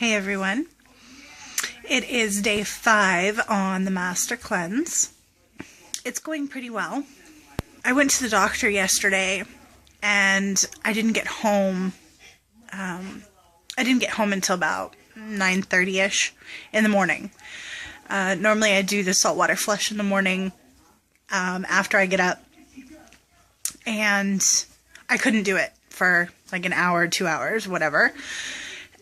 Hey everyone, it is day 5 on the Master Cleanse. It's going pretty well. I went to the doctor yesterday and I didn't get home. Until about 9:30ish in the morning. Normally I do the saltwater flush in the morning after I get up, and I couldn't do it for like an hour, 2 hours, whatever.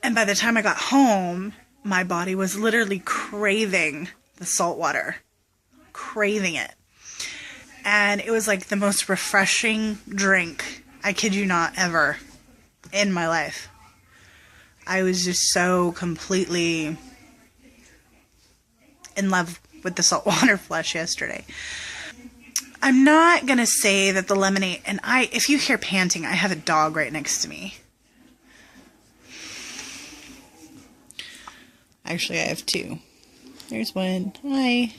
And by the time I got home, my body was literally craving the salt water. Craving it. And it was like the most refreshing drink, I kid you not, ever in my life. I was just so completely in love with the saltwater flush yesterday. I'm not going to say that the lemonade, and if you hear panting, I have a dog right next to me. Actually, I have 2. There's one. Hi.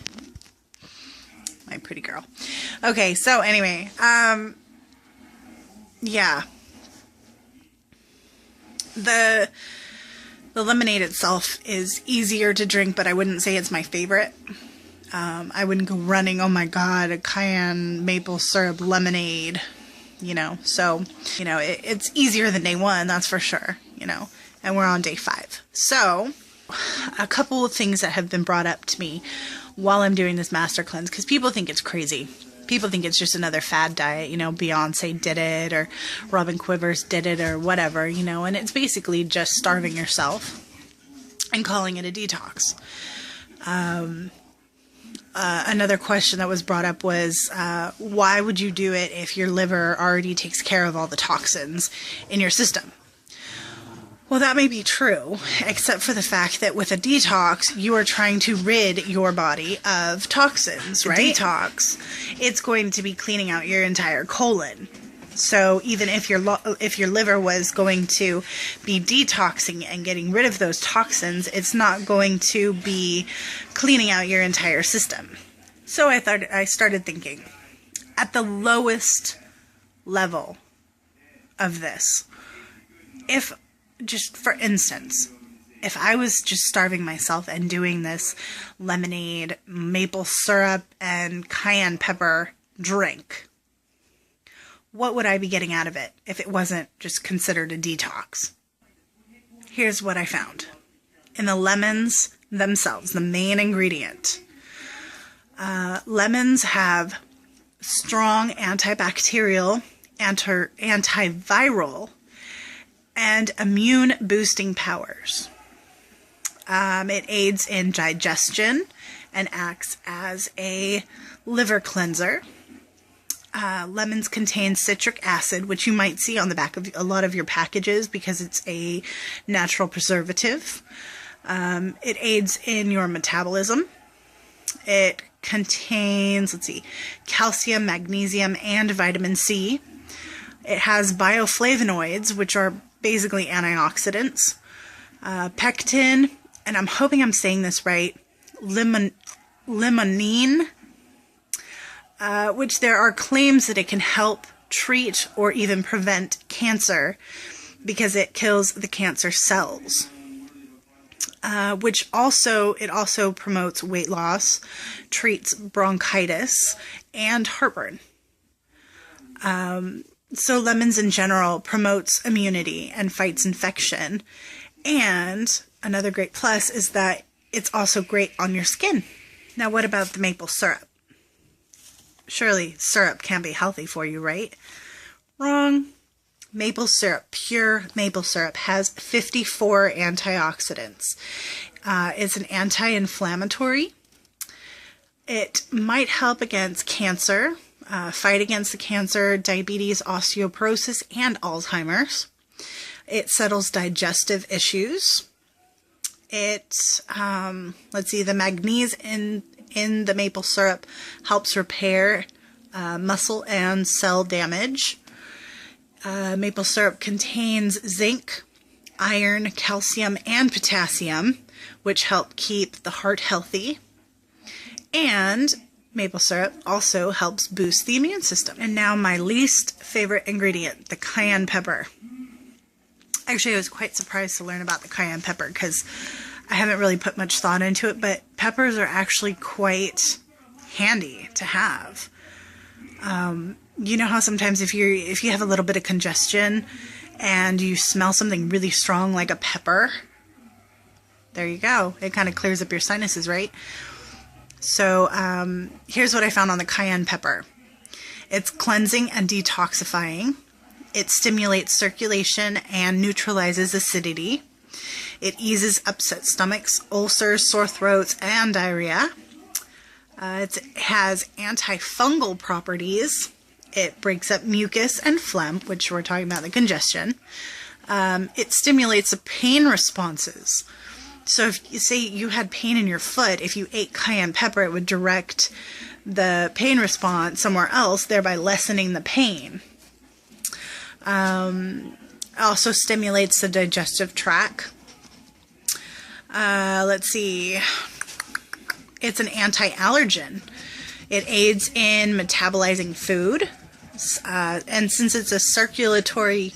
My pretty girl. Okay, so anyway, yeah. The lemonade itself is easier to drink, but I wouldn't say it's my favorite. I wouldn't go running, oh my god, a cayenne maple syrup lemonade, So, it's easier than day 1, that's for sure, and we're on day 5. So, a couple of things that have been brought up to me while I'm doing this master cleanse, because people think it's crazy. People think it's just another fad diet, Beyonce did it, or Robin Quivers did it, or whatever, and it's basically just starving yourself and calling it a detox. Another question that was brought up was, why would you do it if your liver already takes care of all the toxins in your system? Well, that may be true, except for the fact that with a detox, you are trying to rid your body of toxins, right? Detox, it's going to be cleaning out your entire colon. So even if your liver was going to be detoxing and getting rid of those toxins, it's not going to be cleaning out your entire system. So I started thinking, at the lowest level of this, just for instance, if I was just starving myself and doing this lemonade, maple syrup, and cayenne pepper drink, what would I be getting out of it if it wasn't just considered a detox? Here's what I found. In the lemons themselves, the main ingredient, lemons have strong antibacterial, antiviral, and immune boosting powers. It aids in digestion and acts as a liver cleanser. Lemons contain citric acid, which you might see on the back of a lot of your packages because it's a natural preservative. It aids in your metabolism. It contains, calcium, magnesium, and vitamin C. It has bioflavonoids, which are basically antioxidants. Pectin, and I'm hoping I'm saying this right, limonene, which there are claims that it can help treat or even prevent cancer because it kills the cancer cells. It also promotes weight loss, treats bronchitis, and heartburn. So lemons in general promotes immunity and fights infection. And another great plus is that it's also great on your skin. Now, what about the maple syrup? Surely syrup can't be healthy for you, right? Wrong. Maple syrup, pure maple syrup, has 54 antioxidants. It's an anti-inflammatory. It might help against cancer, fight against the cancer, diabetes, osteoporosis, and Alzheimer's. It settles digestive issues. The magnesium in the maple syrup helps repair muscle and cell damage. Maple syrup contains zinc, iron, calcium, and potassium, which help keep the heart healthy. And maple syrup also helps boost the immune system. And now my least favorite ingredient, the cayenne pepper. Actually, I was quite surprised to learn about the cayenne pepper because I haven't really put much thought into it, but peppers are actually quite handy to have. You know how sometimes if you have a little bit of congestion and you smell something really strong like a pepper, there you go. It kind of clears up your sinuses, right? So here's what I found on the cayenne pepper. It's cleansing and detoxifying. It stimulates circulation and neutralizes acidity. It eases upset stomachs, ulcers, sore throats, and diarrhea. It has antifungal properties. It breaks up mucus and phlegm, which we're talking about the congestion. It stimulates the pain responses. So if you say you had pain in your foot, if you ate cayenne pepper, it would direct the pain response somewhere else, thereby lessening the pain. Also stimulates the digestive tract. Let's see. It's an anti-allergen. It aids in metabolizing food. And since it's a circulatory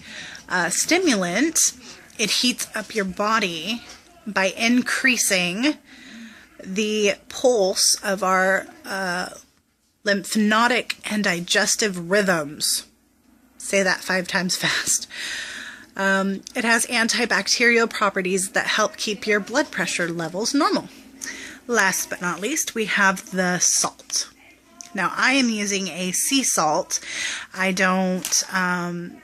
stimulant, it heats up your body by increasing the pulse of our lymphatic and digestive rhythms. Say that 5 times fast. It has antibacterial properties that help keep your blood pressure levels normal. Last but not least, we have the salt. Now, I am using a sea salt. I don't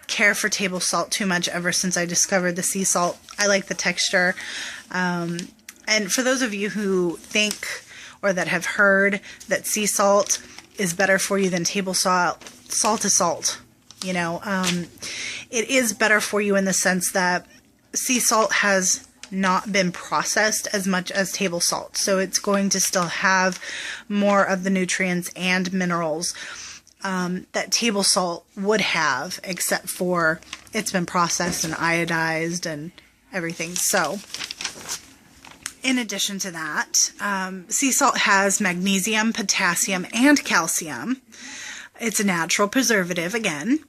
care for table salt too much ever since I discovered the sea salt. I like the texture. And for those of you who think or that have heard that sea salt is better for you than table salt, salt is salt. You know, it is better for you in the sense that sea salt has not been processed as much as table salt. So it's going to still have more of the nutrients and minerals that table salt would have, except for it's been processed and iodized and everything. So in addition to that, sea salt has magnesium, potassium, and calcium. It's a natural preservative again.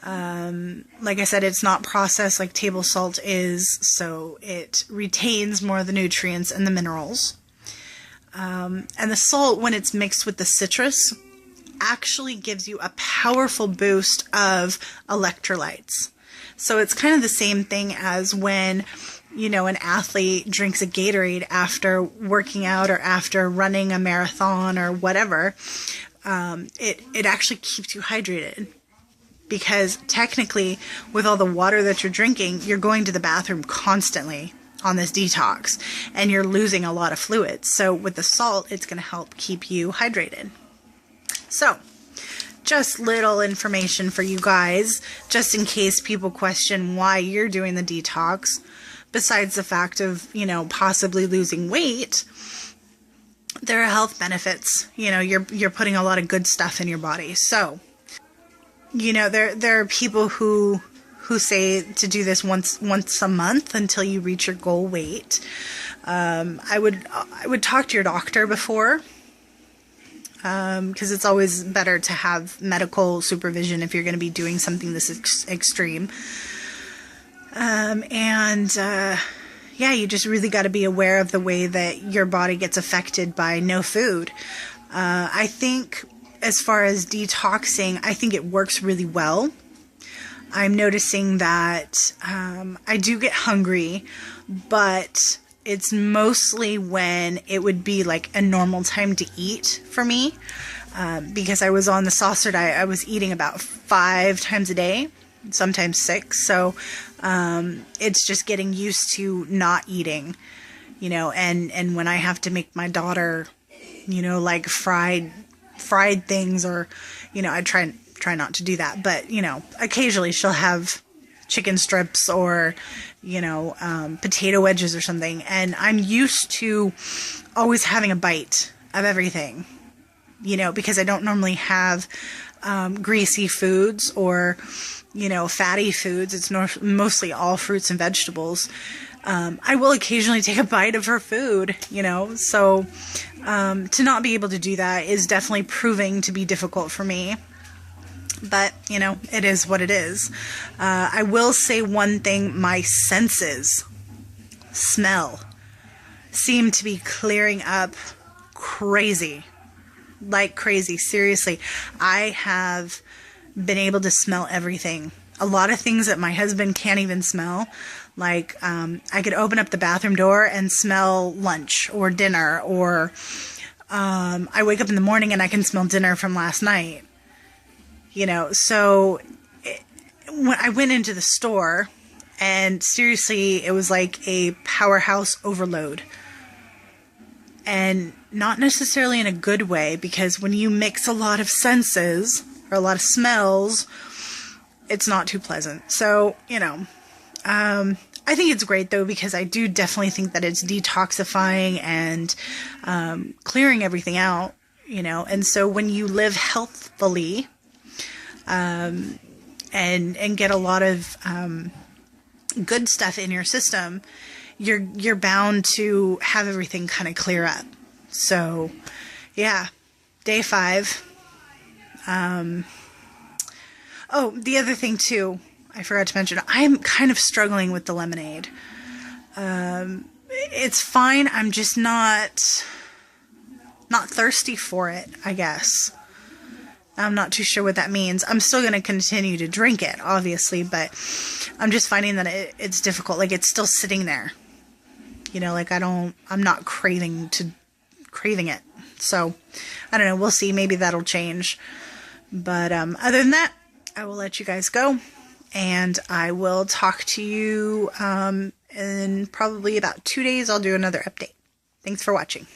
Like I said, it's not processed like table salt is, so it retains more of the nutrients and the minerals. And the salt, when it's mixed with the citrus, actually gives you a powerful boost of electrolytes. So it's kind of the same thing as when, you know, an athlete drinks a Gatorade after working out or after running a marathon or whatever. It actually keeps you hydrated. Because technically, with all the water that you're drinking, you're going to the bathroom constantly on this detox, and you're losing a lot of fluids. So with the salt, it's going to help keep you hydrated. So, just little information for you guys, just in case people question why you're doing the detox, besides the fact of, you know, possibly losing weight. There are health benefits. You know, you're putting a lot of good stuff in your body. So, you know, there are people who say to do this once a month until you reach your goal weight. I would talk to your doctor before, because it's always better to have medical supervision if you're going to be doing something this extreme. Yeah, you just really got to be aware of the way that your body gets affected by no food. I think as far as detoxing, I think it works really well. I'm noticing that I do get hungry, but it's mostly when it would be like a normal time to eat for me. Because I was on the saucer diet, I was eating about 5 times a day, sometimes 6. So it's just getting used to not eating, you know, and when I have to make my daughter, you know, like fried things, or, you know, I try not to do that, but, you know, occasionally she'll have chicken strips or, you know, potato wedges or something, and I'm used to always having a bite of everything, you know, because I don't normally have greasy foods or, you know, fatty foods. It's mostly all fruits and vegetables. I will occasionally take a bite of her food, you know, so to not be able to do that is definitely proving to be difficult for me. But, you know, it is what it is. I will say one thing, my senses, smell, seem to be clearing up crazy. Like crazy, seriously. I have been able to smell everything. A lot of things that my husband can't even smell. Like, I could open up the bathroom door and smell lunch or dinner, or I wake up in the morning and I can smell dinner from last night. You know, so when I went into the store, and seriously, it was like a powerhouse overload. And not necessarily in a good way, because when you mix a lot of senses, or a lot of smells, it's not too pleasant. So, you know, I think it's great though, because I do definitely think that it's detoxifying and clearing everything out, you know. And so when you live healthfully, and get a lot of good stuff in your system, you're bound to have everything kind of clear up. So, yeah, day 5. Oh, the other thing too, I forgot to mention, I'm kind of struggling with the lemonade. It's fine. I'm just not thirsty for it, I guess. I'm not too sure what that means. I'm still going to continue to drink it, obviously, but I'm just finding that it's difficult. Like, it's still sitting there. You know, like I'm not craving it. So, I don't know. We'll see. Maybe that'll change. But other than that, I will let you guys go. And I will talk to you in probably about 2 days. I'll do another update. Thanks for watching.